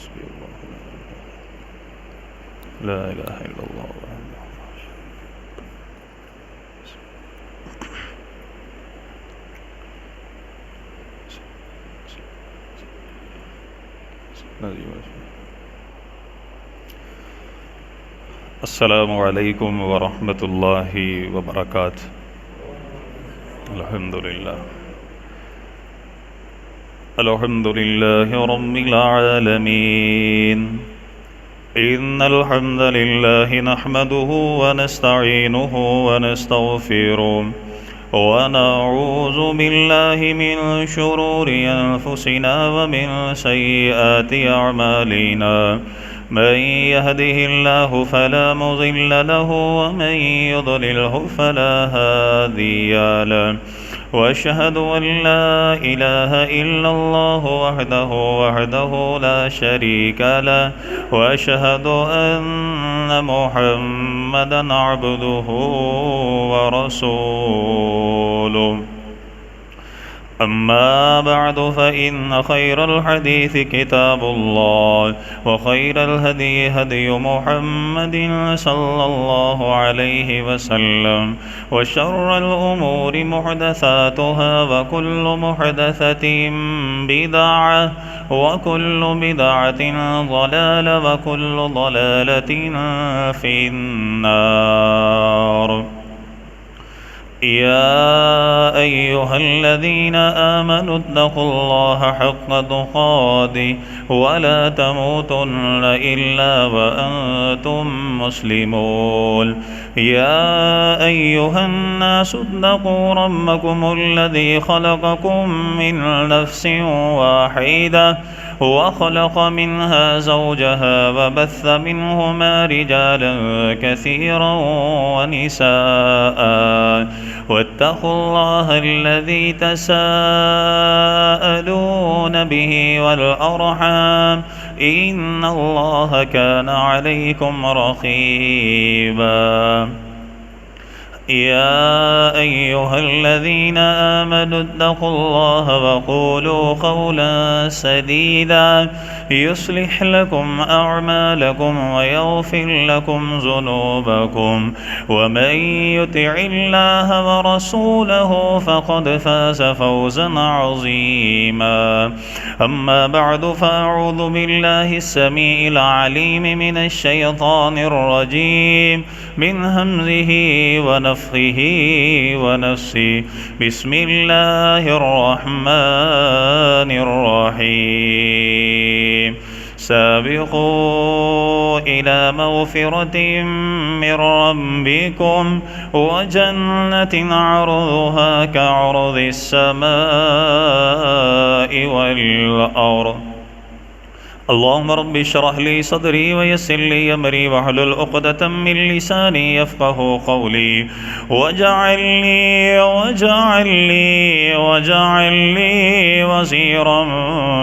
حسبي الله لا إله إلا الله السلام عليكم ورحمة الله وبركاته. الحمد لله الحمد لله رب العالمين. إن الحمد لله نحمده ونستعينه ونستغفره ونعوذ بالله من شرور أنفسنا ومن سيئات أعمالنا. من يهده الله فلا مضل له ومن يضلله فلا هادي له. وأشهد أن لا إله إلا الله وحده لا شريك له. وأشهد أن محمدا عبده ورسوله. أما بعد فإن خير الحديث كتاب الله وخير الهدي هدي محمد صلى الله عليه وسلم. وشر الأمور محدثاتها وكل محدثة بدعة وكل بدعة ضلالة وكل ضلالة في النار. يا أيها الذين آمنوا اتقوا الله حق تقاته ولا تموتن إلا وأنتم مسلمون. يا أيها الناس اتقوا ربكم الذي خلقكم من نفس واحدة وخلق منها زوجها وبث منهما رجالا كثيرا ونساء. واتقوا الله الذي تساءلون به والأرحام إن الله كان عليكم رقيبا. يا أيها الذين آمنوا اتقوا الله وقولوا قولا سديدا يصلح لكم أعمالكم ويغفر لكم ذنوبكم. ومن يطع الله ورسوله فقد فاز فوزا عظيما. أما بعد فأعوذ بالله السميع العليم من الشيطان الرجيم من همزه ونفخه ونفسه. بسم الله الرحمن الرحيم. سابقوا إلى مغفرة من ربكم وجنة عرضها كعرض السماء والأرض. اللهم رب اشرح لي صدري ويسر لي أمري واحلل عقدة من لساني يفقه قولي واجعل لي وزيرا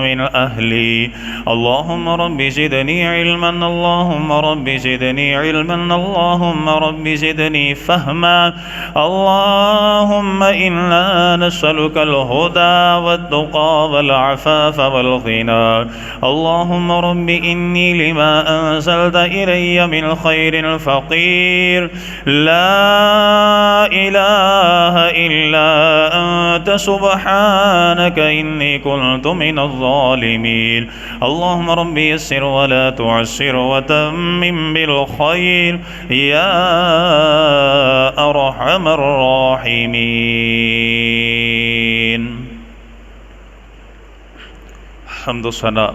من أهلي. اللهم رب زدني علما اللهم رب زدني علما اللهم رب زدني فهما. اللهم إنا نسألك الهدى والتقى والعفاف والغنى. اللهم رب إني لما أنزلت إلي من خير فقير لا إله إلا أنت سبحانك إني كنت من الظالمين. اللهم رب يسر ولا تعسر وتمم بالخير يا أرحم الراحمين. حمد و ثنا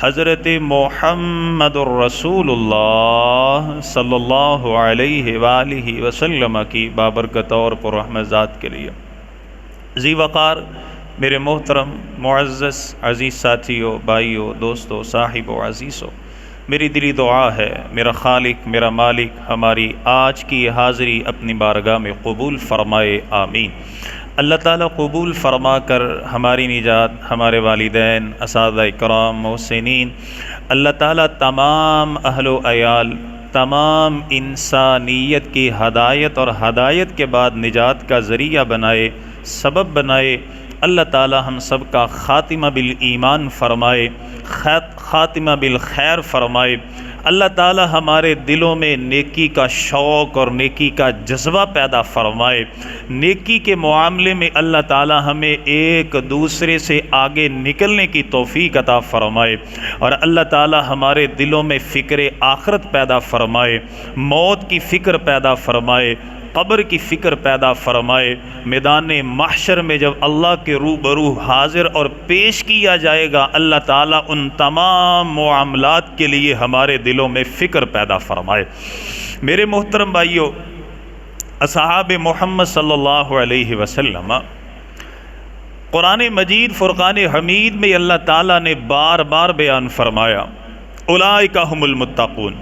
حضرت محمد الرسول اللہ صلی اللہ علیہ وآلہ وسلم کی بابرکت اور پررحمت ذات کے لیے۔ ذی وقار میرے محترم معزز عزیز ساتھیوں، بھائیوں، دوستوں، صاحبوں، عزیزوں، میری دلی دعا ہے میرا خالق میرا مالک ہماری آج کی حاضری اپنی بارگاہ میں قبول فرمائے، آمین۔ اللہ تعالیٰ قبول فرما کر ہماری نجات، ہمارے والدین، اساتذہ کرام، محسنین، اللہ تعالیٰ تمام اہل و عیال، تمام انسانیت کی ہدایت اور ہدایت کے بعد نجات کا ذریعہ بنائے، سبب بنائے۔ اللہ تعالیٰ ہم سب کا خاتمہ بالایمان فرمائے، خاتمہ بالخیر فرمائے۔ اللہ تعالیٰ ہمارے دلوں میں نیکی کا شوق اور نیکی کا جذبہ پیدا فرمائے۔ نیکی کے معاملے میں اللہ تعالیٰ ہمیں ایک دوسرے سے آگے نکلنے کی توفیق عطا فرمائے، اور اللہ تعالیٰ ہمارے دلوں میں فکر آخرت پیدا فرمائے، موت کی فکر پیدا فرمائے، قبر کی فکر پیدا فرمائے۔ میدان محشر میں جب اللہ کے روبرو حاضر اور پیش کیا جائے گا، اللہ تعالیٰ ان تمام معاملات کے لیے ہمارے دلوں میں فکر پیدا فرمائے۔ میرے محترم بھائیوں، اصحاب محمد صلی اللہ علیہ وسلم، قرآن مجید فرقان حمید میں اللہ تعالیٰ نے بار بار بیان فرمایا، اولئک هم المتقون،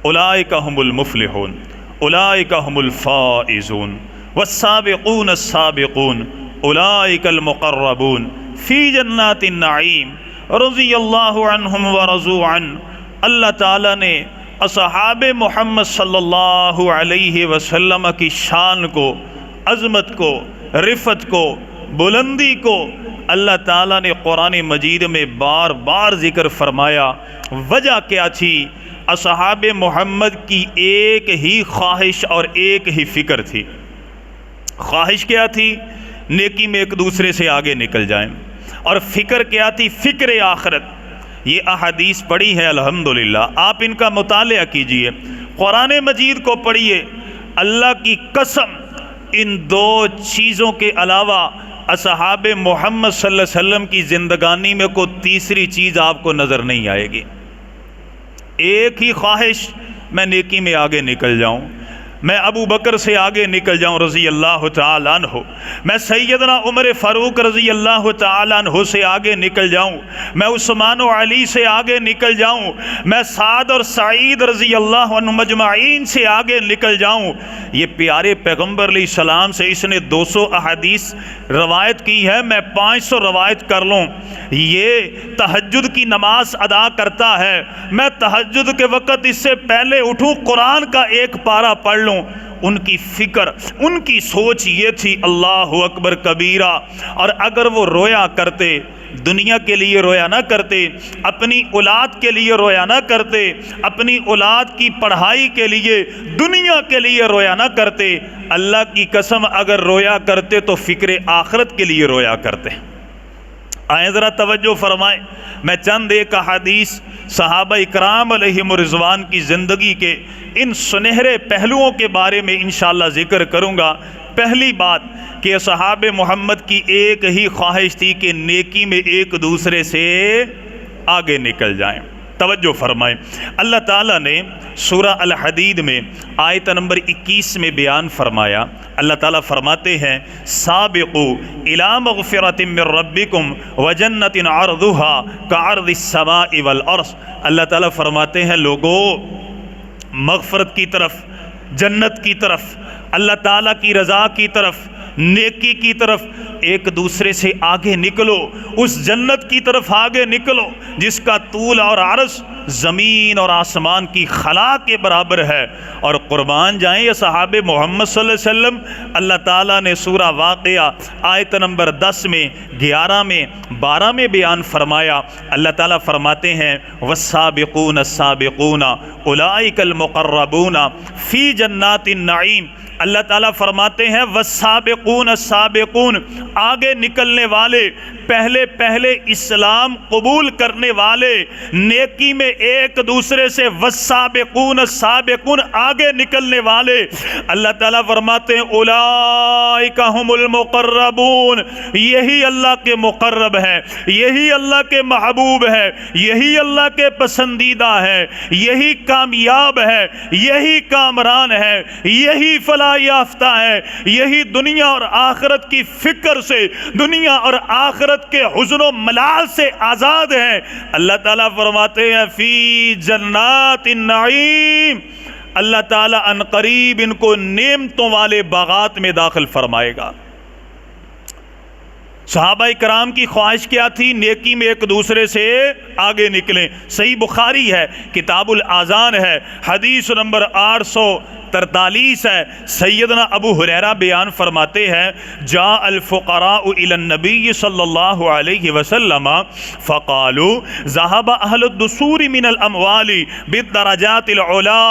اولئک هم المفلحون، اولئک هم الفائزون، والسابقون السابقون، اولئک المقربون فی جنات النعیم رضی اللہ عنہم ورضوا عنہ۔ اللہ تعالیٰ نے اصحاب محمد صلی اللہ علیہ وسلم کی شان کو، عظمت کو، رفعت کو، بلندی کو اللہ تعالیٰ نے قرآن مجید میں بار بار ذکر فرمایا۔ وجہ کیا تھی؟ اصحاب محمد کی ایک ہی خواہش اور ایک ہی فکر تھی۔ خواہش کیا تھی؟ نیکی میں ایک دوسرے سے آگے نکل جائیں، اور فکر کیا تھی؟ فکر آخرت۔ یہ احادیث پڑھی ہے الحمدللہ، آپ ان کا مطالعہ کیجئے، قرآن مجید کو پڑھیے۔ اللہ کی قسم ان دو چیزوں کے علاوہ اصحاب محمد صلی اللہ علیہ وسلم کی زندگانی میں کوئی تیسری چیز آپ کو نظر نہیں آئے گی۔ ایک ہی خواہش، میں نیکی میں آگے نکل جاؤں، میں ابو بکر سے آگے نکل جاؤں رضی اللہ تعالیٰ عنہ، میں سیدنا عمر فاروق رضی اللہ تعالیٰ عنہ سے آگے نکل جاؤں، میں عثمان و علی سے آگے نکل جاؤں، میں سعد اور سعید رضی اللہ عنہ مجمعین سے آگے نکل جاؤں۔ یہ پیارے پیغمبر علیہ السلام سے اس نے 200 احادیث روایت کی ہے، میں 500 روایت کر لوں۔ یہ تہجد کی نماز ادا کرتا ہے، میں تہجد کے وقت اس سے پہلے اٹھوں، قرآن کا ایک پارہ پڑھ لوں۔ ان کی فکر، ان کی سوچ یہ تھی، اللہ اکبر کبیرہ۔ اور اگر وہ رویا کرتے، دنیا کے لیے رویا نہ کرتے، اپنی اولاد کے لیے رویا نہ کرتے، اپنی اولاد کی پڑھائی کے لیے، دنیا کے لیے رویا نہ کرتے، اللہ کی قسم اگر رویا کرتے تو فکر آخرت کے لیے رویا کرتے۔ آئیں ذرا توجہ فرمائیں، میں چند ایک احادیث صحابہ اکرام علیہم رضوان کی زندگی کے ان سنہرے پہلوؤں کے بارے میں انشاءاللہ ذکر کروں گا۔ پہلی بات کہ صحابہ محمد کی ایک ہی خواہش تھی کہ نیکی میں ایک دوسرے سے آگے نکل جائیں۔ توجہ فرمائیں، اللہ تعالیٰ نے سورہ الحدید میں آیت نمبر 21 میں بیان فرمایا، اللہ تعالیٰ فرماتے ہیں، سابقوا الی مغفرۃ من ربکم وجنۃ عرضها کعرض السماء والارض۔ اللہ تعالیٰ فرماتے ہیں، لوگو مغفرت کی طرف، جنت کی طرف، اللہ تعالیٰ کی رضا کی طرف، نیکی کی طرف ایک دوسرے سے آگے نکلو، اس جنت کی طرف آگے نکلو جس کا طول اور عرض زمین اور آسمان کی خلا کے برابر ہے۔ اور قربان جائیں یہ صحابہ محمد صلی اللہ علیہ وسلم، اللہ تعالیٰ نے سورہ واقعہ آیت نمبر 10 میں، 11 میں، 12 میں بیان فرمایا۔ اللہ تعالیٰ فرماتے ہیں، والسابقون السابقون اولئک المقربون فی جنات النعیم۔ اللہ تعالیٰ فرماتے ہیں والسابقون السابقون، آگے نکلنے والے، پہلے پہلے اسلام قبول کرنے والے، نیکی میں ایک دوسرے سے والسابقون السابقون، آگے نکلنے والے۔ اللہ تعالیٰ فرماتے ہیں اولئک هم المقربون، یہی اللہ کے مقرب ہے، یہی اللہ کے محبوب ہے، یہی اللہ کے پسندیدہ ہے، یہی کامیاب ہے، یہی کامران ہے، یہی فلاح یافتہ ہے، یہی دنیا اور آخرت کی فکر سے، دنیا اور آخرت کے حزن و ملال سے آزاد ہے۔ اللہ تعالیٰ فرماتے ہیں فی جنات النعیم، اللہ تعالیٰ ان قریب ان کو نعمتوں والے باغات میں داخل فرمائے گا۔ صحابہ کرام کی خواہش کیا تھی؟ نیکی میں ایک دوسرے سے آگے نکلیں۔ صحیح بخاری ہے، کتاب الاذان ہے، حدیث نمبر 843 ہے۔ سیدنا ابو ہریرہ بیان فرماتے ہیں جاء الفقراء الى النبی صلی اللہ علیہ وسلم فقالوا ذهب اہل الدثور من الاموال بالدرجات العلا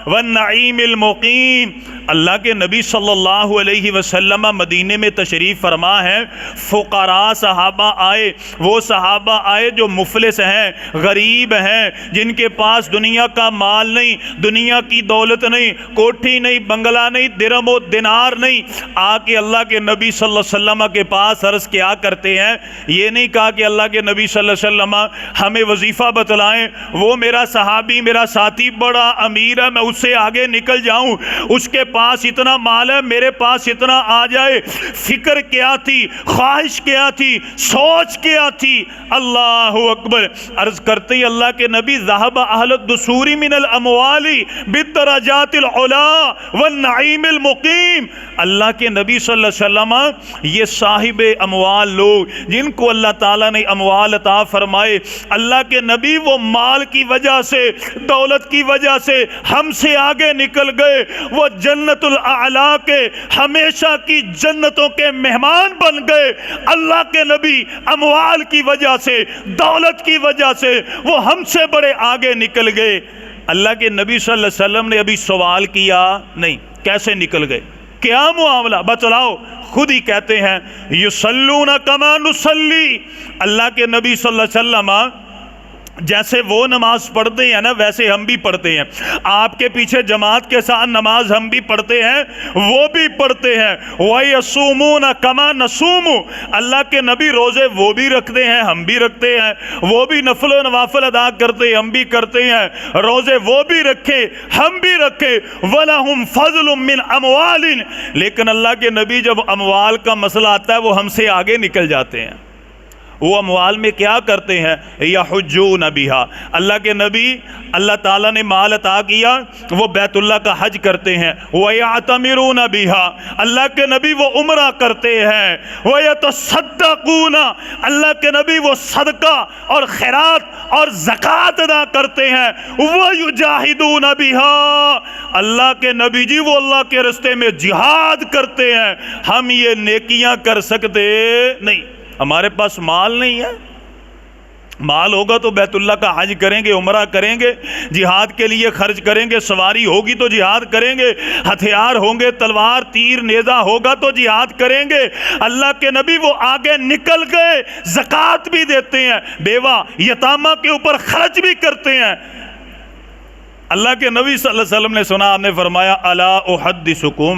والنعیم المقیم۔ اللہ کے نبی صلی اللہ علیہ وسلم مدینے میں تشریف فرما ہے، فقراء صحابہ آئے، وہ صحابہ آئے جو مفلس ہیں، غریب ہیں، جن کے پاس دنیا کا مال نہیں، دنیا کی دولت نہیں، کوٹھی نہیں، بنگلہ نہیں، درہم و دینار نہیں، آ کے اللہ کے نبی صلی اللہ علیہ وسلم کے پاس عرض کیا کرتے ہیں۔ یہ نہیں کہا کہ اللہ کے نبی صلی اللہ علیہ وسلم ہمیں وظیفہ بتلائیں، وہ میرا صحابی میرا ساتھی بڑا امیر ہے، میں اس سے آگے نکل جاؤں، اس کے پاس اتنا مال ہے میرے پاس اتنا آ جائے۔ فکر کیا تھی، خواہش کیا تھی، سوچ کیا تھی؟ اللہ اکبر۔ عرض کرتے ہی اللہ کے نبی ذهب اہل الدثور من الاموال بالدرجات العلا والنعیم المقیم۔ اللہ کے نبی صلی اللہ علیہ وسلم یہ صاحب اموال لوگ جن کو اللہ تعالیٰ نے اموال عطا فرمائے، اللہ کے نبی وہ مال کی وجہ سے، دولت کی وجہ سے ہم سے آگے نکل گئے، وہ جنت الاعلی کے ہمیشہ کی جنتوں کے مہمان بن گئے۔ اللہ کے نبی اموال کی وجہ سے، دولت کی وجہ سے وہ ہم سے بڑے آگے نکل گئے۔ اللہ کے نبی صلی اللہ علیہ وسلم نے ابھی سوال کیا نہیں، کیسے نکل گئے، کیا معاملہ بتلاؤ؟ خود ہی کہتے ہیں یصلون کما نصلی، اللہ کے نبی صلی اللہ علیہ وسلم جیسے وہ نماز پڑھتے ہیں نا ویسے ہم بھی پڑھتے ہیں، آپ کے پیچھے جماعت کے ساتھ نماز ہم بھی پڑھتے ہیں، وہ بھی پڑھتے ہیں۔ وَيَصُومُونَ كَمَا نَصُومُ، اللہ کے نبی روزے وہ بھی رکھتے ہیں ہم بھی رکھتے ہیں، وہ بھی نفل و نوافل ادا کرتے ہیں ہم بھی کرتے ہیں، روزے وہ بھی رکھے ہم بھی رکھے۔ وَلَهُمْ فَضْلٌ مِّنْ أَمْوَالٍ، لیکن اللہ کے نبی جب اموال کا مسئلہ آتا ہے وہ ہم سے آگے نکل جاتے ہیں۔ وہ اموال میں کیا کرتے ہیں؟ یحجون بہا، اللہ کے نبی اللہ تعالیٰ نے مال عطا کیا وہ بیت اللہ کا حج کرتے ہیں۔ ویعتمرون بہا، اللہ کے نبی وہ عمرہ کرتے ہیں۔ ویتصدقون، اللہ کے نبی وہ صدقہ اور خیرات اور زکوٰۃ ادا کرتے ہیں۔ ویجاہدون بہا، اللہ کے نبی جی وہ اللہ کے راستے میں جہاد کرتے ہیں۔ ہم یہ نیکیاں کر سکتے نہیں، ہمارے پاس مال نہیں ہے، مال ہوگا تو بیت اللہ کا حج کریں گے، عمرہ کریں گے، جہاد کے لیے خرچ کریں گے، سواری ہوگی تو جہاد کریں گے، ہتھیار ہوں گے، تلوار تیر نیزہ ہوگا تو جہاد کریں گے۔ اللہ کے نبی وہ آگے نکل گئے، زکوٰۃ بھی دیتے ہیں، بیوہ یتامہ کے اوپر خرچ بھی کرتے ہیں۔ اللہ کے نبی صلی اللہ علیہ وسلم نے سنا، آپ نے فرمایا الا احدثکم،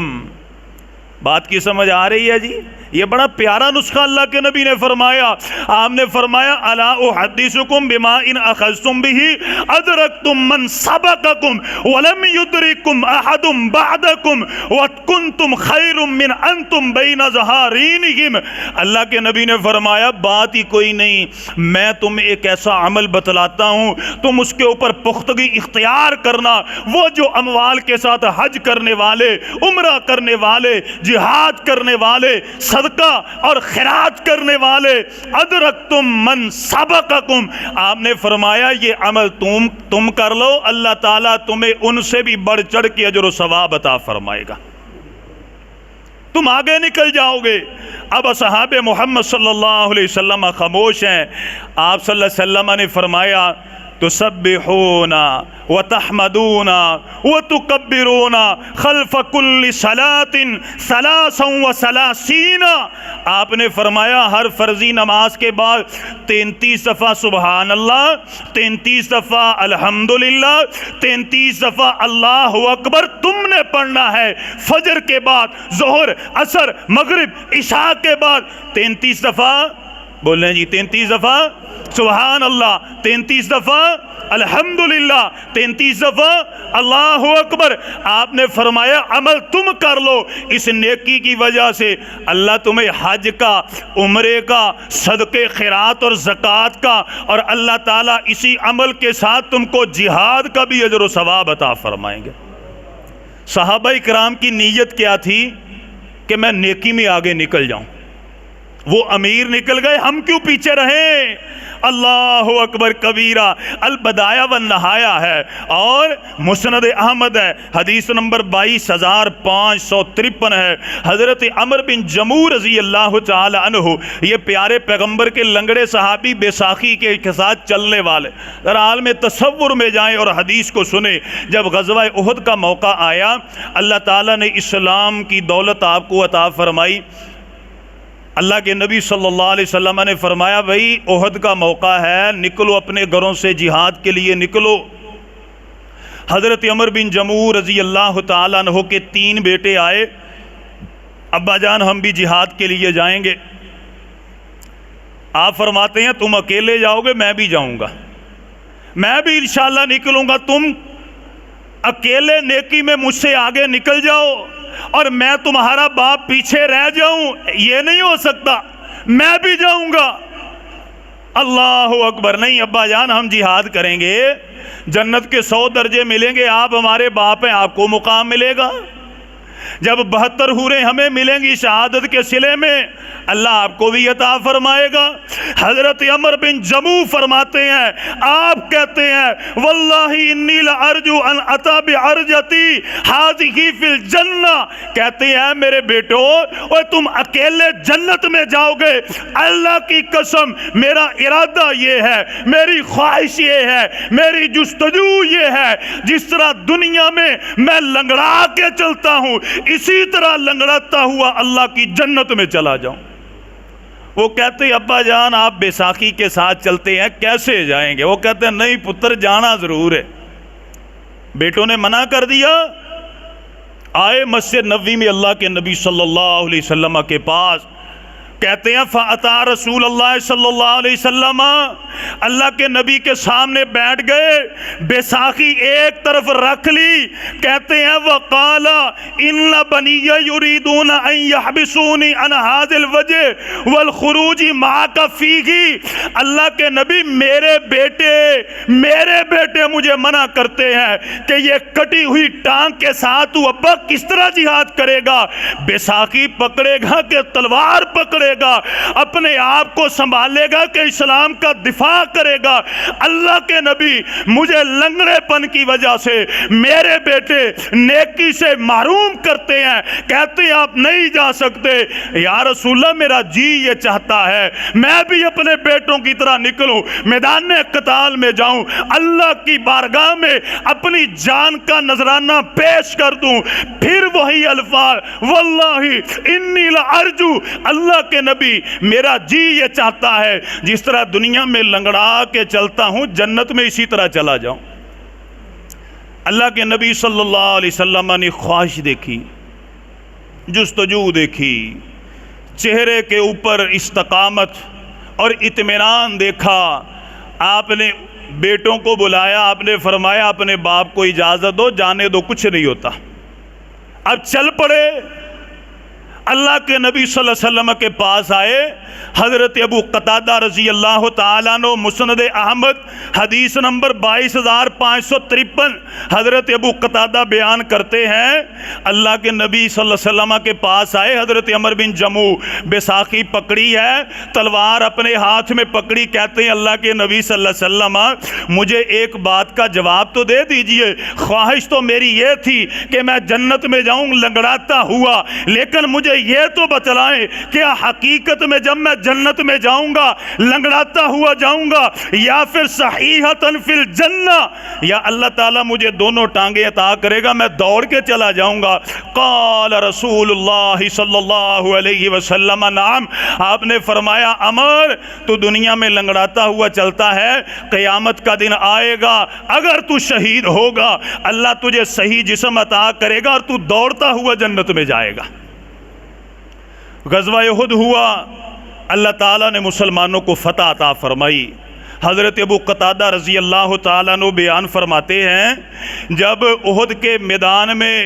بات کی سمجھ آ رہی ہے جی؟ یہ بڑا پیارا نسخہ اللہ کے نبی نے فرمایا۔ آپ نے فرمایا الا احدثکم بما ان اخذتم به ادرکتم من سبقکم ولم یدرککم احد بعدکم وکنتم خیر من انتم بین ظہارینہم۔ اللہ کے نبی نے فرمایا بات ہی کوئی نہیں، میں تمہیں ایک ایسا عمل بتلاتا ہوں، تم اس کے اوپر پختگی اختیار کرنا۔ وہ جو اموال کے ساتھ حج کرنے والے، عمرہ کرنے والے، جہاد کرنے والے، صدقہ اور خیرات کرنے والے، ادرکتم من سبقکم، آپ نے فرمایا یہ عمل تم کر لو، اللہ تعالیٰ تمہیں ان سے بھی بڑھ چڑھ کے اجر و ثواب عطا فرمائے گا، تم آگے نکل جاؤ گے۔ اب اصحاب محمد صلی اللہ علیہ وسلم خاموش ہیں۔ آپ صلی اللہ علیہ وسلم نے فرمایا تسبحون وتحمدون وتکبرون خلف کل صلاۃ ثلاثا وثلاثین، آپ نے فرمایا ہر فرضی نماز کے بعد 33 دفعہ سبحان اللہ، 33 دفعہ الحمدللہ، 33 دفعہ اللہ اکبر تم نے پڑھنا ہے۔ فجر کے بعد، ظہر، عصر، مغرب، عشاء کے بعد 33 دفعہ بولیں جی، 33 دفعہ سبحان اللہ، 33 دفعہ الحمدللہ، 33 دفعہ اللہ اکبر۔ آپ نے فرمایا عمل تم کر لو، اس نیکی کی وجہ سے اللہ تمہیں حج کا، عمرے کا، صدقے خیرات اور زکوٰۃ کا، اور اللہ تعالیٰ اسی عمل کے ساتھ تم کو جہاد کا بھی اجر و ثواب عطا فرمائیں گے۔ صحابہ کرام کی نیت کیا تھی کہ میں نیکی میں آگے نکل جاؤں، وہ امیر نکل گئے، ہم کیوں پیچھے رہیں؟ اللہ اکبر کبیرہ۔ البدایہ والنہایہ ہے اور مسند احمد ہے، حدیث نمبر 22,553 ہے۔ حضرت عمر بن جموح رضی اللہ تعالی عنہ، یہ پیارے پیغمبر کے لنگڑے صحابی، بیساکھی کے ساتھ چلنے والے، ذرا عالم تصور میں جائیں اور حدیث کو سنیں۔ جب غزوہ احد کا موقع آیا، اللہ تعالیٰ نے اسلام کی دولت آپ کو عطا فرمائی۔ اللہ کے نبی صلی اللہ علیہ وسلم نے فرمایا بھائی احد کا موقع ہے، نکلو اپنے گھروں سے جہاد کے لیے نکلو۔ حضرت عمر بن جموح رضی اللہ تعالیٰ عنہ کے 3 بیٹے آئے، ابا جان ہم بھی جہاد کے لیے جائیں گے۔ آپ فرماتے ہیں تم اکیلے جاؤ گے، میں بھی جاؤں گا، میں بھی انشاءاللہ نکلوں گا، تم اکیلے نیکی میں مجھ سے آگے نکل جاؤ اور میں تمہارا باپ پیچھے رہ جاؤں، یہ نہیں ہو سکتا، میں بھی جاؤں گا۔ اللہ اکبر، نہیں ابا جان ہم جہاد کریں گے، جنت کے 100 درجے ملیں گے، آپ ہمارے باپ ہیں، آپ کو مقام ملے گا۔ جب 72 حوریں ہمیں ملیں گی شہادت کے صلے میں، اللہ آپ کو بھی عطا فرمائے گا۔ حضرت عمر بن جموح فرماتے ہیں، آپ کہتے ہیں واللہ انی لارجو ان اتا بعرجتی ہذہ فی الجنہ، کہتے ہیں میرے بیٹو اور تم اکیلے جنت میں جاؤ گے، اللہ کی قسم میرا ارادہ یہ ہے، میری خواہش یہ ہے، میری جستجو یہ ہے، جس طرح دنیا میں میں لنگڑا کے چلتا ہوں، اسی طرح لنگڑاتا ہوا اللہ کی جنت میں چلا جاؤں۔ وہ کہتے ہیں ابا جان آپ بیساکھی کے ساتھ چلتے ہیں، کیسے جائیں گے؟ وہ کہتے ہیں نہیں پتر جانا ضرور ہے۔ بیٹوں نے منع کر دیا، آئے مسجد نبوی میں اللہ کے نبی صلی اللہ علیہ وسلم کے پاس، کہتے ہیں فَأَتَى رسول اللہ صلی اللہ علیہ وسلم، اللہ کے نبی کے سامنے بیٹھ گئے، بیساکھی ایک طرف رکھ لی، کہتے ہیں وَقَالَ إِنَّ بَنِيَّ يُرِيدُونَ أَن يَحْبِسُونِي عَنْ هَذِا الْوَجْهِ وَالْخُرُوجِ مَعَكَ فِيهِ، اللہ کے نبی میرے بیٹے مجھے منع کرتے ہیں کہ یہ کٹی ہوئی ٹانگ کے ساتھ تو ابا کس طرح جہاد کرے گا؟ بیساکھی پکڑے گا کہ تلوار پکڑے گا، اپنے آپ کو سنبھالے گا کہ اسلام کا دفاع کرے گا؟ اللہ کے نبی مجھے لنگڑے پن کی وجہ سے میرے بیٹے نیکی سے محروم کرتے ہیں، کہتے ہیں آپ نہیں جا سکتے۔ یا رسول اللہ میرا جی یہ چاہتا ہے میں بھی اپنے بیٹوں کی طرح نکلوں، میدان قتال میں جاؤں، اللہ کی بارگاہ میں اپنی جان کا نذرانہ پیش کر دوں۔ پھر وہی الفاظ واللہ انی لارجو، اللہ کے نبی میرا جی یہ چاہتا ہے جس طرح دنیا میں لنگڑا کے چلتا ہوں جنت میں اسی طرح چلا جاؤں۔ اللہ کے نبی صلی اللہ علیہ وسلم نے خواہش دیکھی، جستجو دیکھی، چہرے کے اوپر استقامت اور اطمینان دیکھا۔ آپ نے بیٹوں کو بلایا، آپ نے فرمایا اپنے باپ کو اجازت دو، جانے دو، کچھ نہیں ہوتا، اب چل پڑے۔ اللہ کے نبی صلی اللہ علیہ وسلم کے پاس آئے، حضرت ابو قتادہ رضی اللہ تعالیٰ عنہ، مسند احمد حدیث نمبر 22,553، حضرت ابو قتادہ بیان کرتے ہیں اللہ کے نبی صلی اللہ علیہ وسلم کے پاس آئے، حضرت عمر بن جموح بیساکھی پکڑی ہے، تلوار اپنے ہاتھ میں پکڑی، کہتے ہیں اللہ کے نبی صلی اللہ علیہ وسلم مجھے ایک بات کا جواب تو دے دیجئے، خواہش تو میری یہ تھی کہ میں جنت میں جاؤں لنگڑاتا ہوا، لیکن مجھے مجھے یہ تو بتلائیں کیا حقیقت میں جب میں جنت میں جاؤں گا لنگڑاتا ہوا جاؤں گا یا پھر صحیحتاً فی الجنہ، یا اللہ تعالیٰ مجھے دونوں ٹانگیں عطا کرے گا میں دوڑ کے چلا جاؤں گا؟ قال رسول اللہ صلی اللہ علیہ وسلم نعم، آپ نے فرمایا عمر تو دنیا میں لنگڑاتا ہوا چلتا ہے، قیامت کا دن آئے گا اگر تو شہید ہوگا اللہ تجھے صحیح جسم عطا کرے گا اور تو دوڑتا ہوا جنت میں جائے گا۔ غزوہ احد ہوا، اللہ تعالیٰ نے مسلمانوں کو فتح عطا فرمائی۔ حضرت ابو قتادہ رضی اللہ تعالیٰ عنہ بیان فرماتے ہیں جب احد کے میدان میں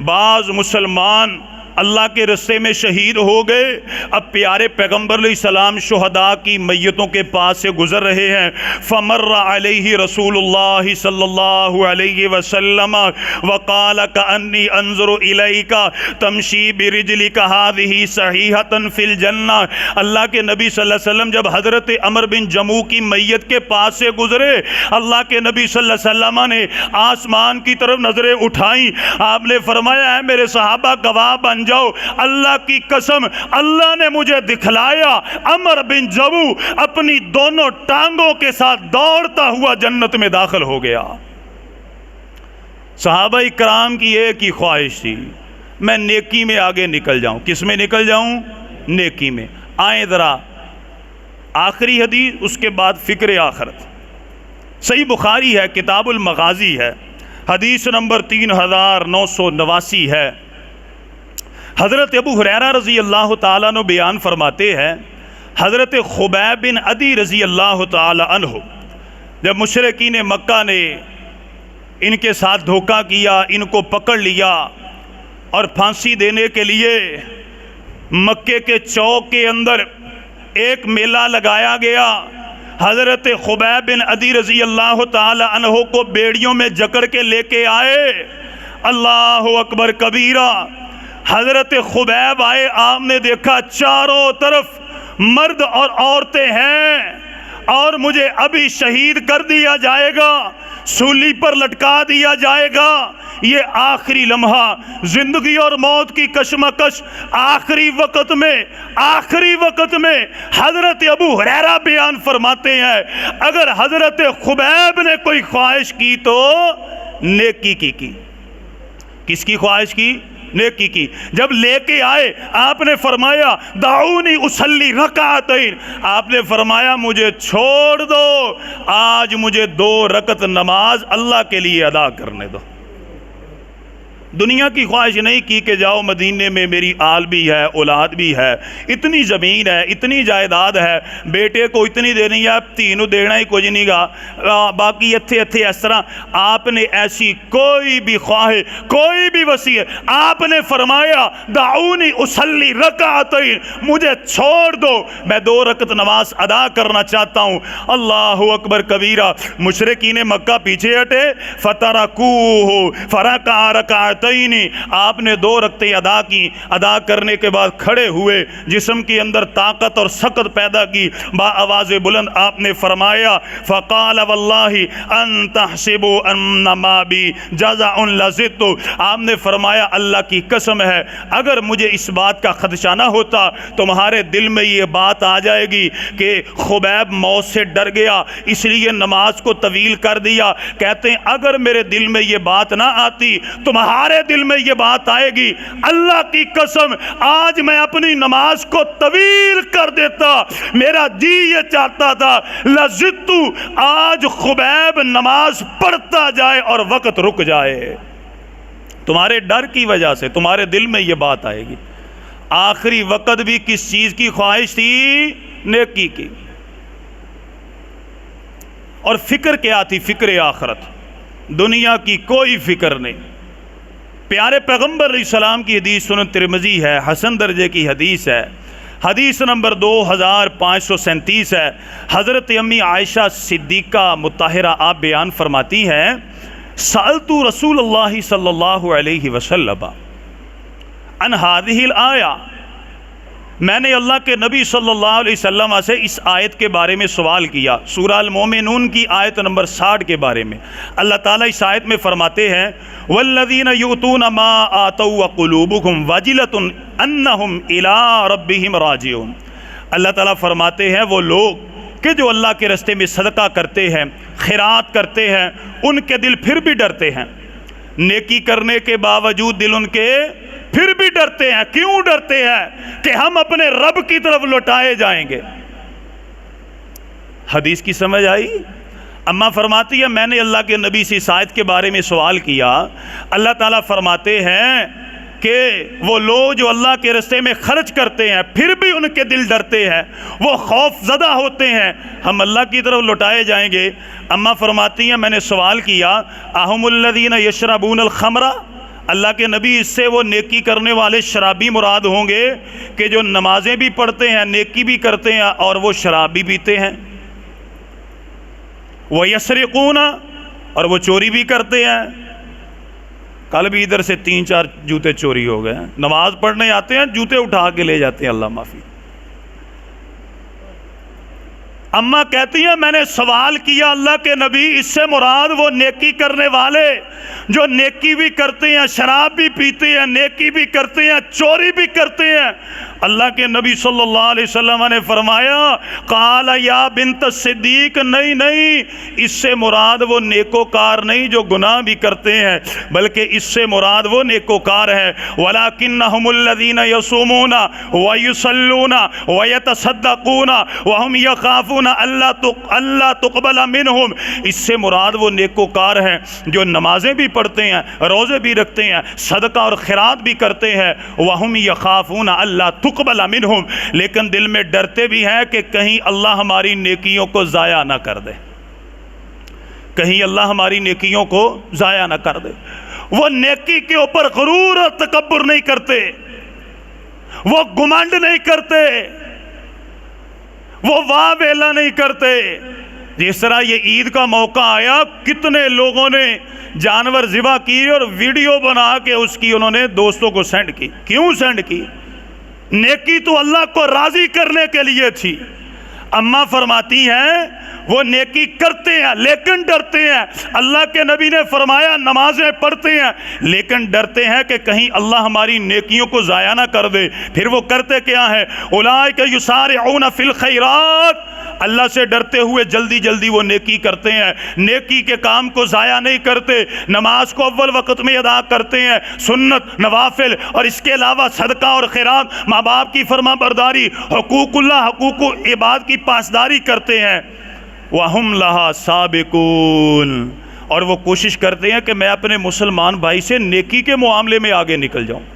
بعض مسلمان اللہ کے رستے میں شہید ہو گئے، اب پیارے پیغمبر علیہ السلام شہداء کی میتوں کے پاس سے گزر رہے ہیں، فمر علیہ رسول اللہ صلی اللہ علیہ وسلم وقال کأنی انظر الیک تمشی برجلک ہذہ صحیحۃ فی الجنہ۔ اللہ کے نبی صلی اللہ علیہ وسلم جب حضرت عمر بن جموح کی میت کے پاس سے گزرے، اللہ کے نبی صلی اللہ علیہ وسلم نے آسمان کی طرف نظریں اٹھائیں، آپ نے فرمایا ہے میرے صحابہ گواہ بن جاؤ، اللہ کی قسم اللہ نے مجھے دکھلایا عمر بن جموح اپنی دونوں ٹانگوں کے ساتھ دوڑتا ہوا جنت میں داخل ہو گیا۔ صحابہ کرام کی ایک ہی خواہش تھی، میں نیکی میں آگے نکل جاؤں۔ کس میں نکل جاؤں؟ نیکی میں۔ آئیں ذرا آخری حدیث، اس کے بعد فکر آخرت۔ صحیح بخاری ہے، کتاب المغازی ہے، حدیث نمبر 3989 ہے۔ حضرت ابو ہریرہ رضی اللہ تعالیٰ عنہ بیان فرماتے ہیں حضرت خبیب بن عدی رضی اللہ تعالیٰ عنہ جب مشرکین مکہ نے ان کے ساتھ دھوکہ کیا، ان کو پکڑ لیا اور پھانسی دینے کے لیے مکے کے چوک کے اندر ایک میلہ لگایا گیا، حضرت خبیب بن عدی رضی اللہ تعالیٰ عنہ کو بیڑیوں میں جکڑ کے لے کے آئے۔ اللہ اکبر کبیرہ۔ حضرت خبیب آئے، آپ نے دیکھا چاروں طرف مرد اور عورتیں ہیں اور مجھے ابھی شہید کر دیا جائے گا، سولی پر لٹکا دیا جائے گا۔ یہ آخری لمحہ، زندگی اور موت کی کشمکش، آخری وقت میں حضرت ابو ہریرہ بیان فرماتے ہیں اگر حضرت خبیب نے کوئی خواہش کی تو نیکی کی۔ کس کی خواہش کی؟ نیکی کی۔ جب لے کے آئے آپ نے فرمایا دعونی اصلی رکعتین، آپ نے فرمایا مجھے چھوڑ دو، آج مجھے 2 رکعت نماز اللہ کے لیے ادا کرنے دو۔ دنیا کی خواہش نہیں کی کہ جاؤ مدینے میں میری آل بھی ہے، اولاد بھی ہے، اتنی زمین ہے، اتنی جائیداد ہے، بیٹے کو اتنی دینی ہے، تینوں دینا ہی کچھ نہیں گا، باقی اتھے اس طرح۔ آپ نے ایسی کوئی بھی خواہش، کوئی بھی وصیت، آپ نے فرمایا دعونی اصلی رکعتین، مجھے چھوڑ دو، میں 2 رکعت نماز ادا کرنا چاہتا ہوں۔ اللہ اکبر کبیرہ۔ مشرکین مکہ پیچھے ہٹے، فترکوہ فرکع رکعتین، آپ نے 2 رکعتیں ادا کی، ادا کرنے کے بعد کھڑے ہوئے، جسم کے اندر طاقت اور سکت پیدا کی، با آواز بلند آپ نے فرمایا فقال واللہ ان تحسبوا انما بی جزع لزدت، آپ نے فرمایا اللہ کی قسم ہے اگر مجھے اس بات کا خدشہ نہ ہوتا تمہارے دل میں یہ بات آ جائے گی کہ خبیب موت سے ڈر گیا اس لیے نماز کو طویل کر دیا۔ کہتے ہیں اگر میرے دل میں یہ بات نہ آتی تمہارے دل میں یہ بات آئے گی، اللہ کی قسم آج میں اپنی نماز کو طویل کر دیتا، میرا جی یہ چاہتا تھا لزدتو، آج خبیب نماز پڑھتا جائے اور وقت رک جائے۔ تمہارے ڈر کی وجہ سے تمہارے دل میں یہ بات آئے گی۔ آخری وقت بھی کس چیز کی خواہش تھی؟ نیکی کی۔ اور فکر کیا تھی؟ فکر آخرت، دنیا کی کوئی فکر نہیں۔ پیارے پیغمبر علیہ السلام کی حدیث سنن ترمذی ہے، حسن درجے کی حدیث ہے، حدیث نمبر 2537 ہے۔ حضرت امی عائشہ صدیقہ مطہرہ آپ بیان فرماتی ہیں سألت رسول اللہ صلی اللہ علیہ وسلم عن هذه الآیہ، میں نے اللہ کے نبی صلی اللہ علیہ وسلم سے اس آیت کے بارے میں سوال کیا، سورہ المومنون کی آیت نمبر 60 کے بارے میں۔ اللہ تعالیٰ اس آیت میں فرماتے ہیں والذین یؤتون ما آتوا وقلوبهم وجلۃ انہم الی ربہم راجعون۔ اللہ تعالیٰ فرماتے ہیں وہ لوگ کہ جو اللہ کے راستے میں صدقہ کرتے ہیں، خیرات کرتے ہیں، ان کے دل پھر بھی ڈرتے ہیں، نیکی کرنے کے باوجود دل ان کے پھر بھی ڈرتے ہیں۔ کیوں ڈرتے ہیں؟ کہ ہم اپنے رب کی طرف لوٹائے جائیں گے۔ حدیث کی سمجھ آئی؟ اماں فرماتی ہے میں نے اللہ کے نبی سے اس آیت کے بارے میں سوال کیا، اللہ تعالیٰ فرماتے ہیں کہ وہ لوگ جو اللہ کے راستے میں خرچ کرتے ہیں پھر بھی ان کے دل ڈرتے ہیں، وہ خوف زدہ ہوتے ہیں، ہم اللہ کی طرف لوٹائے جائیں گے۔ اماں فرماتی ہیں میں نے سوال کیا اہم الذین یشربون الخمر، اللہ کے نبی اس سے وہ نیکی کرنے والے شرابی مراد ہوں گے کہ جو نمازیں بھی پڑھتے ہیں، نیکی بھی کرتے ہیں اور وہ شراب بھی پیتے ہیں؟ وَيَسْرِقُونَ، اور وہ چوری بھی کرتے ہیں۔ کل بھی ادھر سے 3-4 جوتے چوری ہو گئے ہیں، نماز پڑھنے آتے ہیں جوتے اٹھا کے لے جاتے ہیں، اللہ معافی۔ اماں کہتی ہیں میں نے سوال کیا اللہ کے نبی اس سے مراد وہ نیکی کرنے والے جو نیکی بھی کرتے ہیں، شراب بھی پیتے ہیں، نیکی بھی کرتے ہیں، چوری بھی کرتے ہیں؟ اللہ کے نبی صلی اللہ علیہ وسلم نے فرمایا قال یا بنت صدیق، نہیں اس سے مراد وہ نیکوکار نہیں جو گناہ بھی کرتے ہیں، بلکہ اس سے مراد وہ نیکوکار ہے وَلَكِنَّهُمُ الَّذِينَ يَصُومُونَ وَيُصَلُّونَ وَيَتَصَدَّقُونَ وَهُمْ يَخَافُونَ أَلَّا تُقْبَلَ مِنْهُمْ، اس سے مراد وہ نیکوکار ہیں جو نمازیں بھی پڑھتے ہیں، روزے بھی رکھتے ہیں، صدقہ اور خیرات بھی کرتے ہیں، وَهُمْ يَخَافُونَ أَلَّا تُقْبَلَ مِنْهُمْ، لیکن دل میں ڈرتے بھی ہیں کہ کہیں اللہ ہماری نیکیوں کو ضائع نہ کر دے، کہیں اللہ ہماری نیکیوں کو ضائع نہ کر دے۔ وہ نیکی کے اوپر غرور اور تکبر نہیں کرتے، وہ گمنڈ نہیں کرتے، وہ واہ ویلا نہیں کرتے۔ جس طرح یہ عید کا موقع آیا کتنے لوگوں نے جانور ذبح کی اور ویڈیو بنا کے اس کی انہوں نے دوستوں کو سینڈ کی۔ کیوں سینڈ کی؟ نیکی تو اللہ کو راضی کرنے کے لیے تھی۔ اماں فرماتی ہیں وہ نیکی کرتے ہیں لیکن ڈرتے ہیں۔ اللہ کے نبی نے فرمایا نمازیں پڑھتے ہیں لیکن ڈرتے ہیں کہ کہیں اللہ ہماری نیکیوں کو ضائع نہ کر دے۔ پھر وہ کرتے کیا ہے؟ اولئک یسارعون فی الخیرات، اللہ سے ڈرتے ہوئے جلدی جلدی وہ نیکی کرتے ہیں، نیکی کے کام کو ضائع نہیں کرتے، نماز کو اول وقت میں ادا کرتے ہیں، سنت، نوافل اور اس کے علاوہ صدقہ اور خیرات، ماں باپ کی فرما برداری، حقوق اللہ، حقوق عباد کی پاسداری کرتے ہیں۔ وَهُمْ لَهَا سَابِقُونَ، اور وہ کوشش کرتے ہیں کہ میں اپنے مسلمان بھائی سے نیکی کے معاملے میں آگے نکل جاؤں۔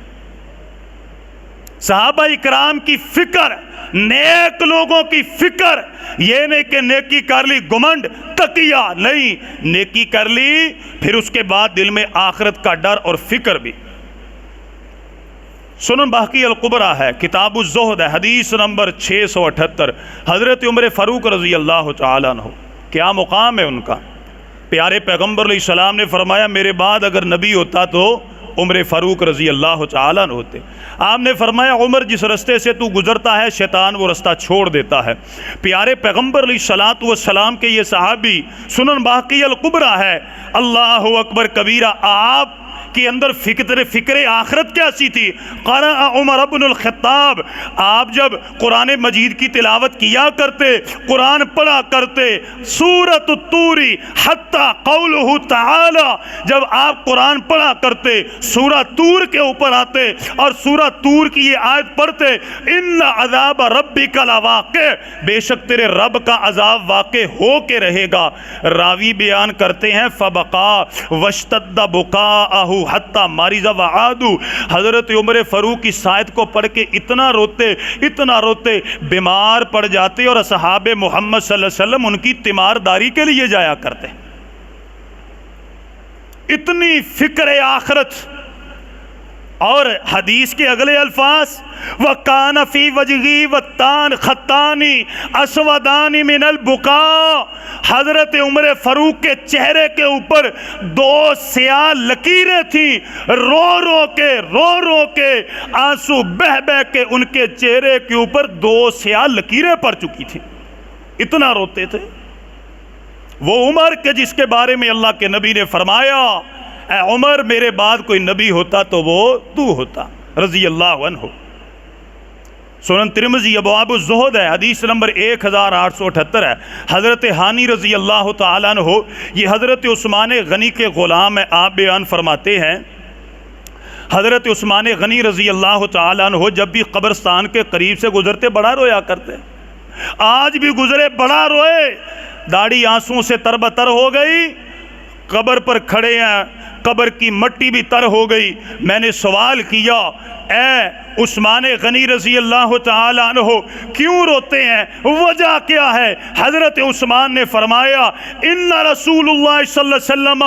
صحابہ اکرام کی فکر، نیک لوگوں کی فکر یہ نہیں کہ نیکی کر لی گمنڈ تقیہ، نہیں، نیکی کر لی پھر اس کے بعد دل میں آخرت کا ڈر اور فکر بھی۔ سنن بہقی القبرہ ہے، کتاب الزہد ہے، حدیث نمبر 678، حضرت عمر فاروق رضی اللہ تعالیٰ عنہ، کیا مقام ہے ان کا۔ پیارے پیغمبر علیہ السلام نے فرمایا میرے بعد اگر نبی ہوتا تو عمر فاروق رضی اللہ تعالیٰ عنہ ہوتے۔ آپ نے فرمایا عمر جس رستے سے تو گزرتا ہے شیطان وہ رستہ چھوڑ دیتا ہے۔ پیارے پیغمبر علیہ السلام کے یہ صحابی، سنن بہقی القبرہ ہے، اللہ اکبر کبیرہ، آپ کے اندر فکر آخرت کیسی تھی۔ قرأ عمر بن الخطاب، آپ جب قرآن مجید کی تلاوت کیا کرتے، قرآن پڑھا کرتے، سورۃ الطور حتی قولہ تعالی، جب آپ قرآن پڑھا کرتے سورہ طور کے اوپر آتے اور سورہ طور کی یہ آیت پڑھتے ان عذاب ربک لواقع، بے شک تیرے رب کا عذاب واقع ہو کے رہے گا۔ راوی بیان کرتے ہیں فبقا واشتد بکاءہ حتی مرض وعادو، حضرت عمر فاروق کی آیت کو پڑھ کے اتنا روتے بیمار پڑ جاتے اور اصحاب محمد صلی اللہ علیہ وسلم ان کی تیمارداری کے لیے جایا کرتے۔ اتنی فکر آخرت۔ اور حدیث کے اگلے الفاظ وَكَانَ فِي وَجْهِهِ وَالتَّانِ خَطَّانِ أَسْوَدَانِ مِنَ الْبُكَاءِ، حضرت عمر فاروق کے چہرے کے اوپر 2 سیاہ لکیریں تھیں، رو رو کے آنسو بہہ کے ان کے چہرے کے اوپر 2 سیاہ لکیریں پڑ چکی تھیں، اتنا روتے تھے۔ وہ عمر کے جس کے بارے میں اللہ کے نبی نے فرمایا اے عمر میرے بعد کوئی نبی ہوتا تو وہ تو ہوتا، رضی اللہ عنہ۔ سنن ترمذی ابواب الزہد ہے، حدیث نمبر 1878 ہے۔ حضرت ہانی رضی اللہ تعالیٰ عنہ، یہ حضرت عثمان غنی کے غلام ہیں، آپ بیان فرماتے ہیں حضرت عثمان غنی رضی اللہ تعالیٰ عنہ جب بھی قبرستان کے قریب سے گزرتے بڑا رویا کرتے، آج بھی گزرے بڑا روئے، داڑھی آنسوں سے تربتر ہو گئی، قبر پر کھڑے ہیں، قبر کی مٹی بھی تر ہو گئی۔ میں نے سوال کیا، اے عثمان غنی رضی اللہ تعالیٰ عنہ کیوں روتے ہیں، وجہ کیا ہے؟ حضرت عثمان نے فرمایا ان رسول اللہ صلی اللہ علیہ وسلم،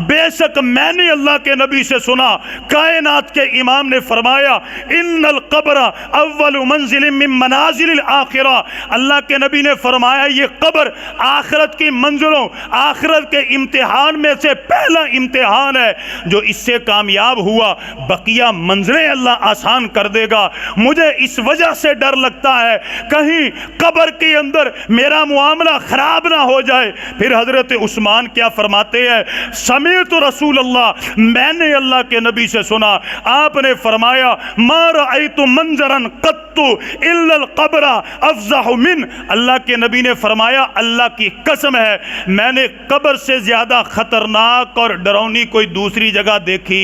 بے شک میں نے اللہ کے نبی سے سنا، کائنات کے امام نے فرمایا ان القبر اول منزل من منازل الاخرہ، اللہ کے نبی نے فرمایا یہ قبر آخرت کی منزلوں، آخرت کے امتحان میں سے پہلا امتحان ہے، جو اس سے کامیاب ہوا بقیہ منزلیں اللہ آسان کر دے گا۔ مجھے اس وجہ سے ڈر لگتا ہے کہیں قبر کے اندر میرا معاملہ خراب نہ ہو جائے۔ پھر حضرت عثمان کیا فرماتے ہیں، سمیعت رسول اللہ، میں نے اللہ کے نبی سے سنا، آپ نے فرمایا ما رأیت منظرا قط الا القبر افضح من، اللہ کے نبی نے فرمایا اللہ کی قسم ہے میں نے قبر سے زیادہ خطرناک اور ڈراؤنی کوئی دوسری جگہ دیکھی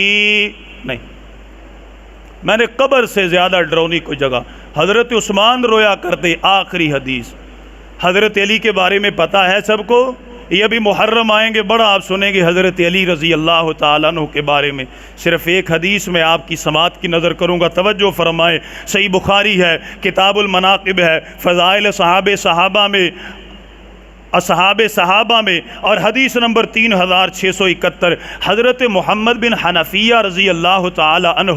نہیں، میں نے قبر سے زیادہ ڈراؤنی کوئی جگہ۔ حضرت عثمان رویا کرتے۔ آخری حدیث حضرت علی کے بارے میں پتہ ہے سب کو، یہ بھی محرم آئیں گے، بڑا آپ سنیں گے حضرت علی رضی اللہ تعالیٰ عنہ کے بارے میں۔ صرف ایک حدیث میں آپ کی سماعت کی نظر کروں گا، توجہ فرمائیں۔ صحیح بخاری ہے، کتاب المناقب ہے، فضائل صحابہ میں، اصحاب صحابہ میں، اور حدیث نمبر 3671، حضرت محمد بن حنفیہ رضی اللہ تعالی عنہ،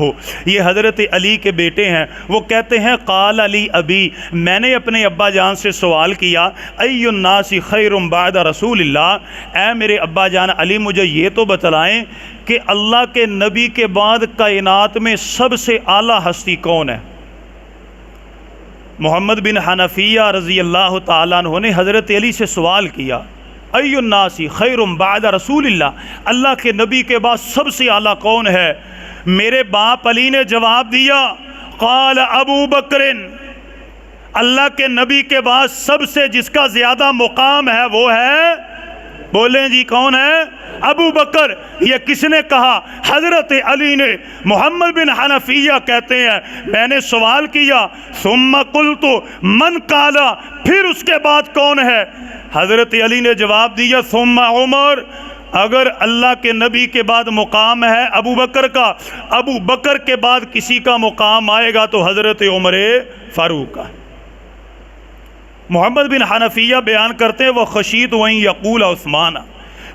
یہ حضرت علی کے بیٹے ہیں، وہ کہتے ہیں قال علی ابی، میں نے اپنے ابا جان سے سوال کیا ای الناس خیر بعد رسول اللہ، اے میرے ابا جان علی مجھے یہ تو بتلائیں کہ اللہ کے نبی کے بعد کائنات میں سب سے اعلیٰ ہستی کون ہے؟ محمد بن حنفیہ رضی اللہ تعالیٰ عنہ نے حضرت علی سے سوال کیا ای الناس خیر بعد رسول اللہ، اللہ کے نبی کے بعد سب سے اعلیٰ کون ہے؟ میرے باپ علی نے جواب دیا قال ابو بکر، اللہ کے نبی کے بعد سب سے جس کا زیادہ مقام ہے وہ ہے، بولیں جی کون ہے؟ ابو بکر۔ یہ کس نے کہا؟ حضرت علی نے۔ محمد بن حنفیہ کہتے ہیں میں نے سوال کیا ثم قلت من قال، پھر اس کے بعد کون ہے؟ حضرت علی نے جواب دیا ثم عمر، اگر اللہ کے نبی کے بعد مقام ہے ابو بکر کا، ابو بکر کے بعد کسی کا مقام آئے گا تو حضرت عمر فاروق کا۔ محمد بن حنفیہ بیان کرتے ہیں وہ خشیت وہیں یقول عثمان،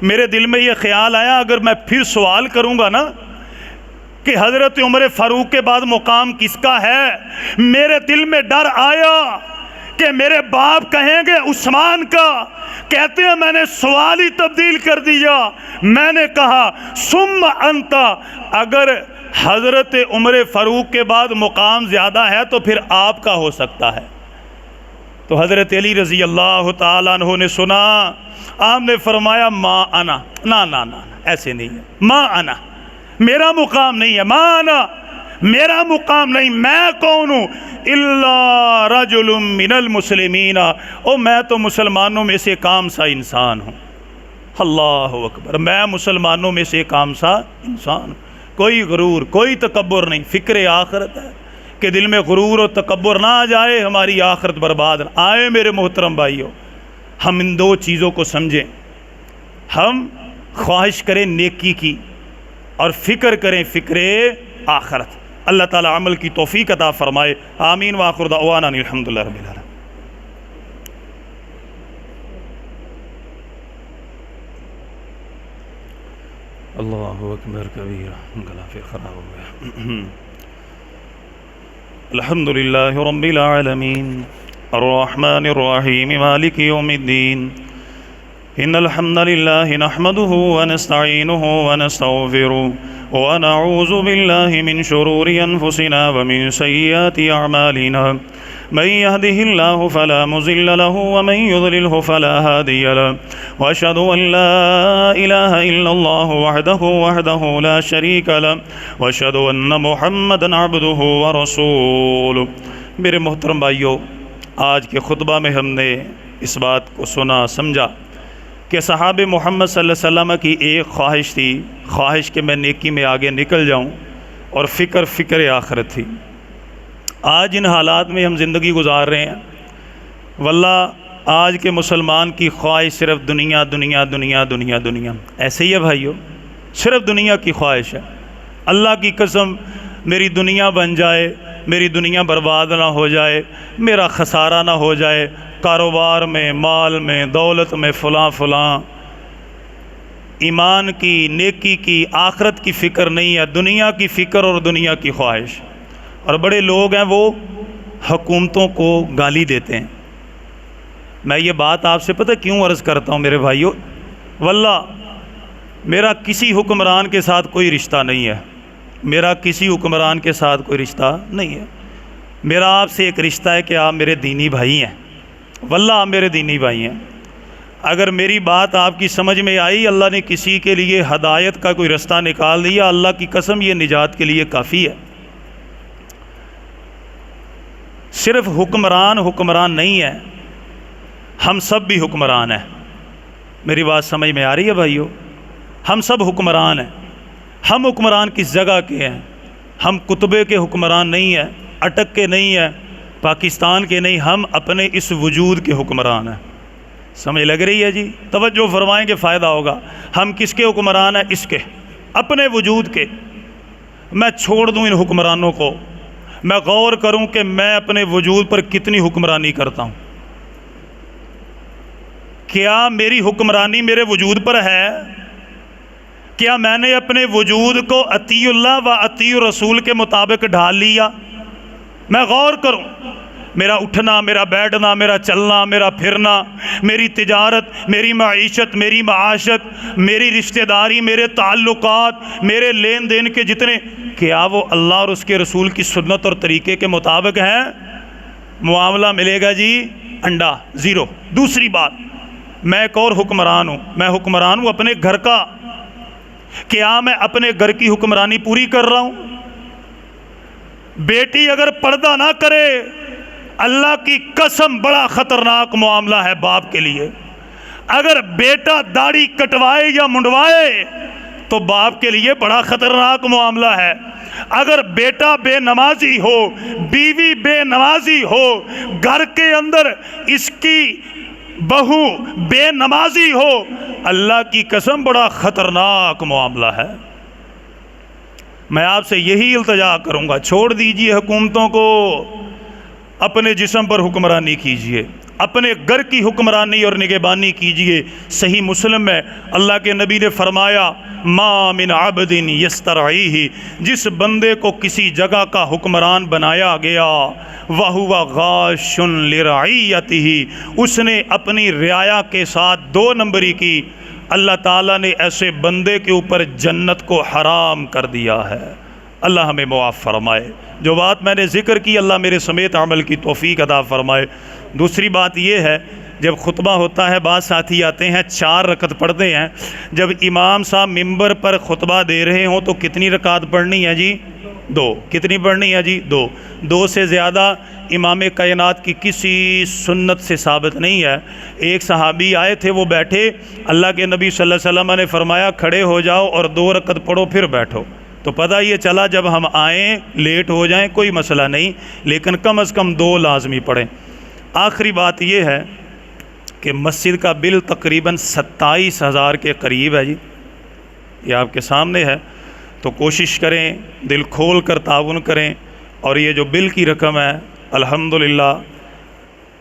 میرے دل میں یہ خیال آیا اگر میں پھر سوال کروں گا نا کہ حضرت عمر فاروق کے بعد مقام کس کا ہے، میرے دل میں ڈر آیا کہ میرے باپ کہیں گے عثمان کا۔ کہتے ہیں میں نے سوال ہی تبدیل کر دیا، میں نے کہا ثم انت، اگر حضرت عمر فاروق کے بعد مقام زیادہ ہے تو پھر آپ کا ہو سکتا ہے۔ تو حضرت علی رضی اللہ تعالیٰ عنہ نے سنا، آپ نے فرمایا ما انا، نا ایسے نہیں ہے، ما انا، میرا مقام نہیں ہے، ما انا، میرا مقام نہیں، میں کون ہوں؟ الا رجل من المسلمین، او میں تو مسلمانوں میں سے ایک عام سا انسان ہوں۔ اللہ اکبر، میں مسلمانوں میں سے ایک عام سا انسان ہوں، کوئی غرور، کوئی تکبر نہیں، فکر آخرت ہے کہ دل میں غرور و تکبر نہ آ جائے، ہماری آخرت برباد نہ آئے۔ میرے محترم بھائیو، ہم ان دو چیزوں کو سمجھیں، ہم خواہش کریں نیکی کی اور فکر کریں فکر آخرت۔ اللہ تعالیٰ عمل کی توفیق عطا فرمائے، آمین وآخر دعوانا الحمدللہ رب العالمین۔ اللہ اکبر کبیرہ، گلا پھر خراب ہو گیا۔ الحمدللہ رب العالمین الرحمن الرحیم مالک یوم الدین، ان الحمد للہ نحمده ونستعینه ونستغفره ونعوذ باللہ من شرور انفسنا ومن سیئات اعمالنا، من يهده الله فلا مضل له ومن يضلله فلا هادي له، واشهد ان لا اله الا الله وحده لا شريك له، واشهد ان محمدا عبده ورسوله۔ میرے محترم بھائیوں، آج کے خطبہ میں ہم نے اس بات کو سنا سمجھا کہ صحاب محمد صلی اللہ علیہ وسلم کی ایک خواہش تھی، خواہش کہ میں نیکی میں آگے نکل جاؤں، اور فکر آخرت تھی۔ آج ان حالات میں ہم زندگی گزار رہے ہیں، واللہ آج کے مسلمان کی خواہش صرف دنیا دنیا دنیا دنیا دنیا، ایسے ہی ہے بھائیو، صرف دنیا کی خواہش ہے۔ اللہ کی قسم میری دنیا بن جائے، میری دنیا برباد نہ ہو جائے، میرا خسارہ نہ ہو جائے، کاروبار میں، مال میں، دولت میں، فلاں ایمان کی، نیکی کی، آخرت کی فکر نہیں ہے، دنیا کی فکر اور دنیا کی خواہش۔ اور بڑے لوگ ہیں وہ حکومتوں کو گالی دیتے ہیں۔ میں یہ بات آپ سے پتہ کیوں عرض کرتا ہوں میرے بھائیوں، واللہ میرا کسی حکمران کے ساتھ کوئی رشتہ نہیں ہے، میرا کسی حکمران کے ساتھ کوئی رشتہ نہیں ہے۔ میرا آپ سے ایک رشتہ ہے کہ آپ میرے دینی بھائی ہیں، واللہ آپ میرے دینی بھائی ہیں۔ اگر میری بات آپ کی سمجھ میں آئی، اللہ نے کسی کے لیے ہدایت کا کوئی رستہ نکال دیا، اللہ کی قسم یہ نجات کے لیے کافی ہے۔ صرف حکمران نہیں ہے، ہم سب بھی حکمران ہیں۔ میری بات سمجھ میں آ رہی ہے بھائیو؟ ہم سب حکمران ہیں۔ ہم حکمران کس جگہ کے ہیں؟ ہم کتبے کے حکمران نہیں ہیں، اٹک کے نہیں ہیں، پاکستان کے نہیں، ہم اپنے اس وجود کے حکمران ہیں۔ سمجھ لگ رہی ہے جی؟ توجہ فرمائیں کہ فائدہ ہوگا۔ ہم کس کے حکمران ہیں؟ اس کے، اپنے وجود کے۔ میں چھوڑ دوں ان حکمرانوں کو، میں غور کروں کہ میں اپنے وجود پر کتنی حکمرانی کرتا ہوں۔ کیا میری حکمرانی میرے وجود پر ہے؟ کیا میں نے اپنے وجود کو اطیع اللہ و اطیع رسول کے مطابق ڈھال لیا؟ میں غور کروں، میرا اٹھنا، میرا بیٹھنا، میرا چلنا، میرا پھرنا، میری تجارت، میری معیشت، میری معاشت، میری رشتہ داری، میرے تعلقات، میرے لین دین کے جتنے، کیا وہ اللہ اور اس کے رسول کی سنت اور طریقے کے مطابق ہیں؟ معاملہ ملے گا جی انڈا، زیرو۔ دوسری بات، میں ایک اور حکمران ہوں، میں حکمران ہوں اپنے گھر کا۔ کیا میں اپنے گھر کی حکمرانی پوری کر رہا ہوں؟ بیٹی اگر پردہ نہ کرے، اللہ کی قسم بڑا خطرناک معاملہ ہے باپ کے لیے۔ اگر بیٹا داڑھی کٹوائے یا منڈوائے تو باپ کے لیے بڑا خطرناک معاملہ ہے۔ اگر بیٹا بے نمازی ہو، بیوی بے نمازی ہو، گھر کے اندر اس کی بہو بے نمازی ہو، اللہ کی قسم بڑا خطرناک معاملہ ہے۔ میں آپ سے یہی التجا کروں گا، چھوڑ دیجئے حکومتوں کو، اپنے جسم پر حکمرانی کیجئے، اپنے گھر کی حکمرانی اور نگہبانی کیجئے۔ صحیح مسلم میں اللہ کے نبی نے فرمایا، ما من عبد یسترعیہ، جس بندے کو کسی جگہ کا حکمران بنایا گیا، وَهُوَ غَاشٌ لِرَعِیَّتِهِ، اس نے اپنی رعایا کے ساتھ دو نمبری کی، اللہ تعالیٰ نے ایسے بندے کے اوپر جنت کو حرام کر دیا ہے۔ اللہ ہمیں معاف فرمائے۔ جو بات میں نے ذکر کی، اللہ میرے سمیت عمل کی توفیق عطا فرمائے۔ دوسری بات یہ ہے، جب خطبہ ہوتا ہے بعض ساتھی آتے ہیں 4 رکعت پڑھتے ہیں، جب امام صاحب ممبر پر خطبہ دے رہے ہوں تو کتنی رکعت پڑھنی ہے جی؟ 2۔ کتنی پڑھنی ہے جی؟ 2۔ 2 سے زیادہ امام کائنات کی کسی سنت سے ثابت نہیں ہے۔ ایک صحابی آئے تھے، وہ بیٹھے، اللہ کے نبی صلی اللہ علیہ وسلم نے فرمایا کھڑے ہو جاؤ اور 2 رکعت پڑھو پھر بیٹھو۔ تو پتہ یہ چلا جب ہم آئیں لیٹ ہو جائیں کوئی مسئلہ نہیں، لیکن کم از کم 2 لازمی پڑھیں۔ آخری بات یہ ہے کہ مسجد کا بل تقریباً 27,000 کے قریب ہے جی، یہ آپ کے سامنے ہے۔ تو کوشش کریں، دل کھول کر تعاون کریں، اور یہ جو بل کی رقم ہے الحمدللہ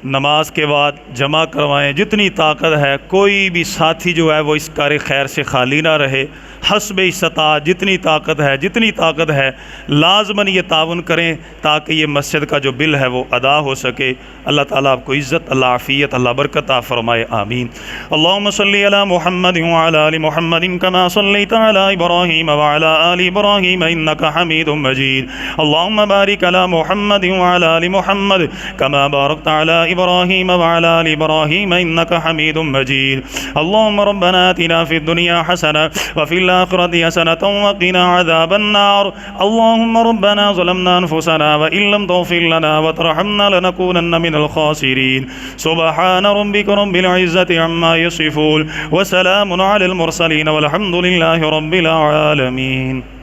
نماز کے بعد جمع کروائیں جتنی طاقت ہے۔ کوئی بھی ساتھی جو ہے وہ اس کار خیر سے خالی نہ رہے، حسب استطاعت جتنی طاقت ہے لازماً یہ تعاون کریں تاکہ یہ مسجد کا جو بل ہے وہ ادا ہو سکے۔ اللہ تعالیٰ آپ کو عزت، اللہ عافیت، اللہ برکت عطا فرمائے، آمین۔ اللہم صلی علی محمد وعلی آل محمد کما صلیت علی ابراہیم وعلی آل ابراہیم انک حمید مجید۔ اللہم بارک علی محمد وعلی آل محمد کما بارکت علی ابراہیم وعلی آل ابراہیم انک حمید مجید۔ اللہم ربنا آتنا فی الدنیا حسنہ وفی الآخرة حسنة وقنا عذاب النار. اللهم ربنا ظلمنا أنفسنا وإن لم تغفر لنا وترحمنا لنكونن من الخاسرين. سبحان ربك رب العزة عما يصفون وسلام على المرسلين والحمد لله رب العالمين.